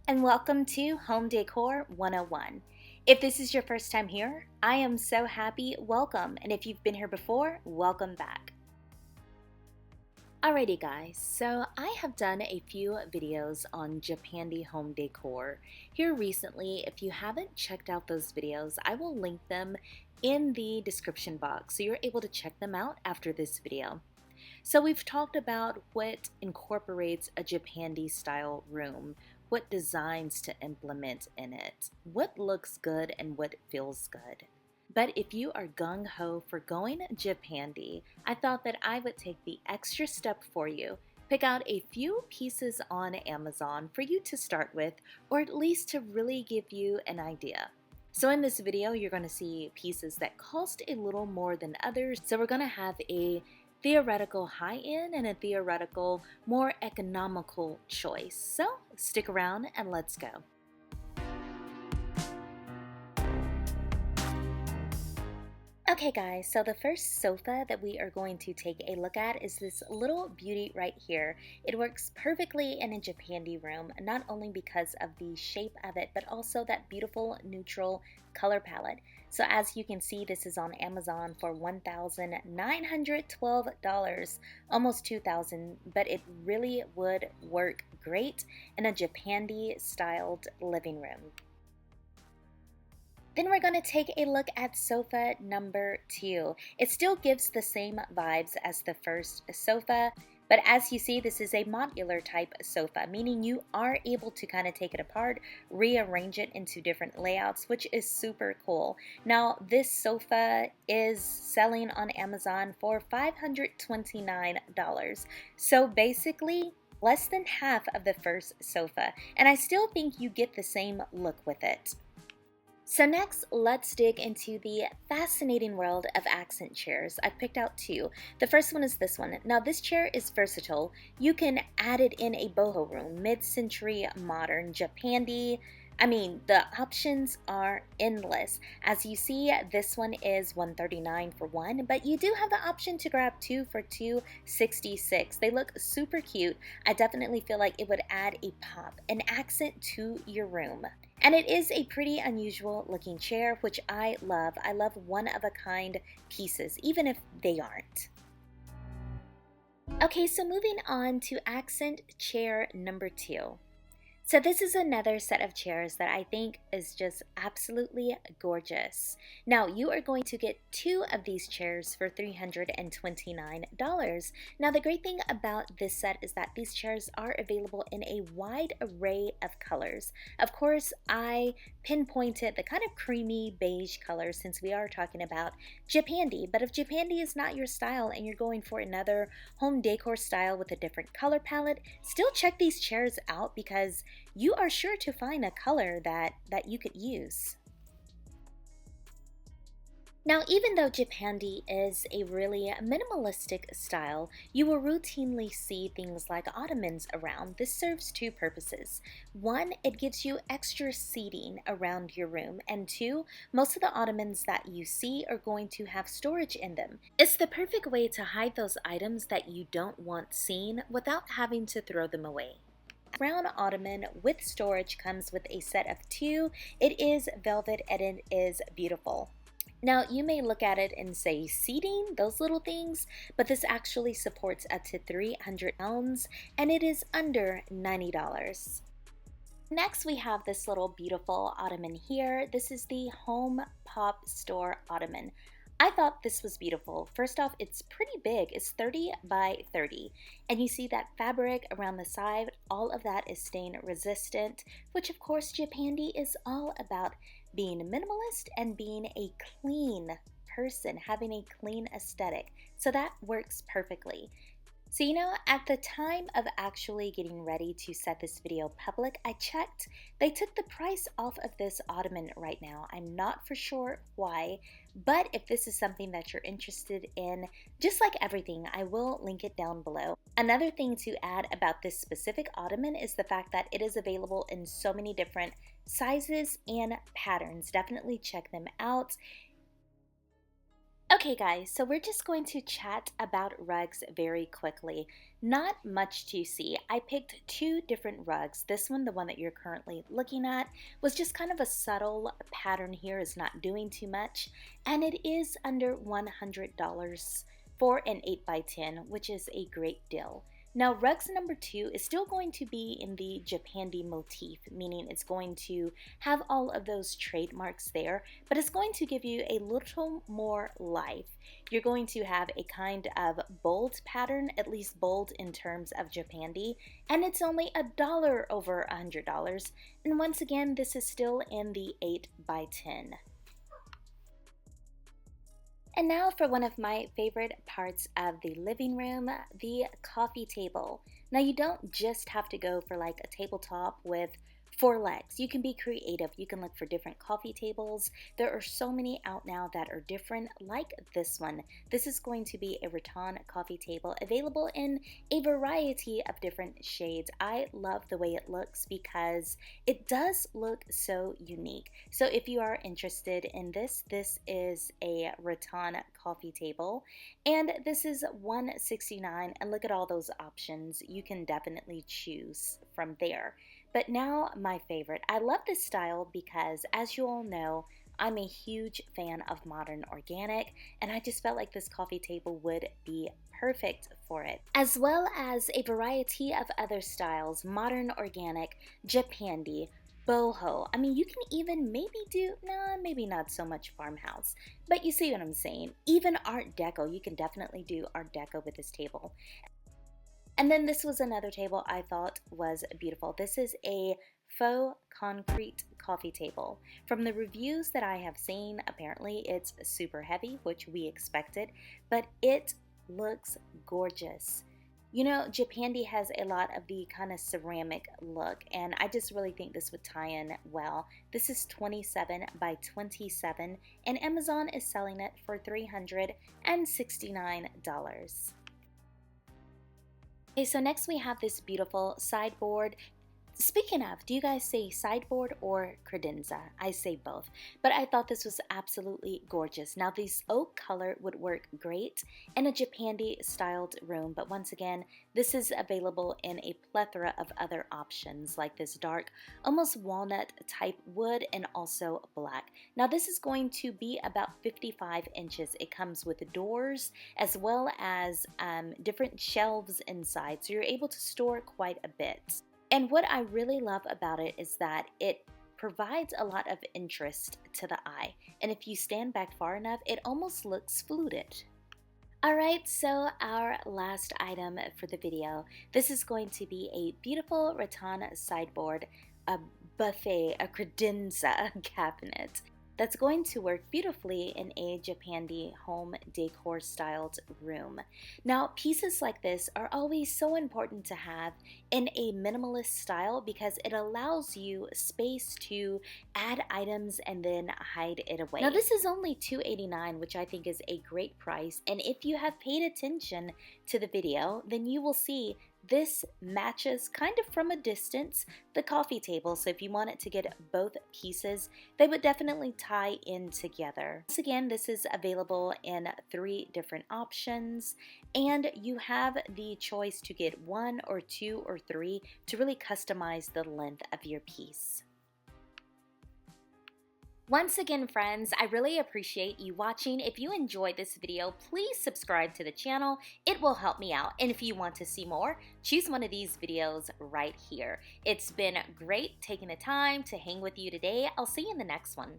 and welcome to Home Decor 101. If this is your first time here, I am so happy, welcome, and if you've been here before, welcome back. Alrighty guys, so I have done a few videos on Japandi home decor here recently. If you haven't checked out those videos, I will link them in the description box so you're able to check them out after this video. So we've talked about what incorporates a Japandi style room, what designs to implement in it, what looks good and what feels good. But if you are gung-ho for going Japandi, I thought that I would take the extra step for you, pick out a few pieces on Amazon for you to start with, or at least to really give you an idea. So in this video, you're going to see pieces that cost a little more than others. So we're going to have a theoretical high-end and a theoretical more economical choice. So stick around and let's go. Okay guys, so the first sofa that we are going to take a look at is this little beauty right here. It works perfectly in a Japandi room, not only because of the shape of it, but also that beautiful neutral color palette. So as you can see, this is on Amazon for $1,912, almost $2,000, but it really would work great in a Japandi styled living room. Then we're going to take a look at sofa number 2. It still gives the same vibes as the first sofa, but as you see, this is a modular type sofa, meaning you are able to kind of take it apart, rearrange it into different layouts, which is super cool. Now, this sofa is selling on Amazon for $529. So basically, less than half of the first sofa, and I still think you get the same look with it. So next, let's dig into the fascinating world of accent chairs. I've picked out 2. The first one is this one. Now this chair is versatile. You can add it in a boho room, mid-century, modern, Japandi. I mean, the options are endless. As you see, this one is $139 for one, but you do have the option to grab 2 for $266. They look super cute. I definitely feel like it would add a pop, an accent to your room. And it is a pretty unusual looking chair, which I love. I love one-of-a-kind pieces, even if they aren't. Okay, so moving on to accent chair number 2. So this is another set of chairs that I think is just absolutely gorgeous. Now you are going to get 2 of these chairs for $329. Now the great thing about this set is that these chairs are available in a wide array of colors. Of course, I pinpointed the kind of creamy beige color since we are talking about Japandi, but if Japandi is not your style and you're going for another home decor style with a different color palette, still check these chairs out because you are sure to find a color that you could use. Now, even though Japandi is a really minimalistic style, you will routinely see things like ottomans around. This serves 2 purposes. 1, it gives you extra seating around your room, and 2, most of the ottomans that you see are going to have storage in them. It's the perfect way to hide those items that you don't want seen without having to throw them away. Brown ottoman with storage comes with a set of 2. It is velvet and it is beautiful. Now you may look at it and say seating, those little things, but this actually supports up to 300 pounds and it is under $90. Next we have this little beautiful ottoman here. This is the Home Pop Store Ottoman. I thought this was beautiful. First off, it's pretty big. It's 30 by 30. And you see that fabric around the side. All of that is stain resistant, which of course Japandi is all about being minimalist and being a clean person, having a clean aesthetic. So that works perfectly. So at the time of actually getting ready to set this video public, I checked. They took the price off of this ottoman right now. I'm not for sure why, but if this is something that you're interested in, just like everything, I will link it down below. Another thing to add about this specific ottoman is the fact that it is available in so many different sizes and patterns. Definitely check them out. Okay guys, so we're just going to chat about rugs very quickly. Not much to see. I picked two different rugs. This one, the one that you're currently looking at, was just kind of a subtle pattern here, is not doing too much, and it is under $100 for an 8x10, which is a great deal. Now, rugs number two is still going to be in the Japandi motif, meaning it's going to have all of those trademarks there, but it's going to give you a little more life. You're going to have a kind of bold pattern, at least bold in terms of Japandi, and it's only $1 over $100. And once again, this is still in the 8x10. And now for one of my favorite parts of the living room, the coffee table. Now you don't just have to go for like a tabletop with four legs. You can be creative. You can look for different coffee tables. There are so many out now that are different, like this one. This is going to be a rattan coffee table available in a variety of different shades. I love the way it looks because it does look so unique. So if you are interested in this, this is a rattan coffee table, and this is $169, and look at all those options. You can definitely choose from there. But now my favorite. I love this style because, as you all know, I'm a huge fan of modern organic, and I just felt like this coffee table would be perfect for it. As well as a variety of other styles, modern organic, Japandi, boho. I mean, you can even maybe do, nah, maybe not so much farmhouse, but you see what I'm saying. Even Art Deco, you can definitely do Art Deco with this table. And then this was another table I thought was beautiful. This is a faux concrete coffee table. From the reviews that I have seen, apparently it's super heavy, which we expected, but it looks gorgeous. You know, Japandi has a lot of the kind of ceramic look, and I just really think this would tie in well. This is 27 by 27, and Amazon is selling it for $369. Okay, so next we have this beautiful sideboard. Speaking of, do you guys say sideboard or credenza? I say both, but I thought this was absolutely gorgeous. Now, this oak color would work great in a Japandi styled room, but once again, this is available in a plethora of other options like this dark, almost walnut type wood and also black. Now, this is going to be about 55 inches. It comes with doors as well as different shelves inside, so you're able to store quite a bit. And what I really love about it is that it provides a lot of interest to the eye. And if you stand back far enough, it almost looks fluted. Alright, so our last item for the video. This is going to be a beautiful rattan sideboard, a buffet, a credenza cabinet that's going to work beautifully in a Japandi home decor styled room. Now, pieces like this are always so important to have in a minimalist style because it allows you space to add items and then hide it away. Now, this is only $289, which I think is a great price, and if you have paid attention to the video, then you will see this matches kind of from a distance the coffee table, so if you wanted to get both pieces, they would definitely tie in together. Once again, this is available in 3 different options, and you have the choice to get 1 or 2 or 3 to really customize the length of your piece. Once again, friends, I really appreciate you watching. If you enjoyed this video, please subscribe to the channel. It will help me out. And if you want to see more, choose one of these videos right here. It's been great taking the time to hang with you today. I'll see you in the next one.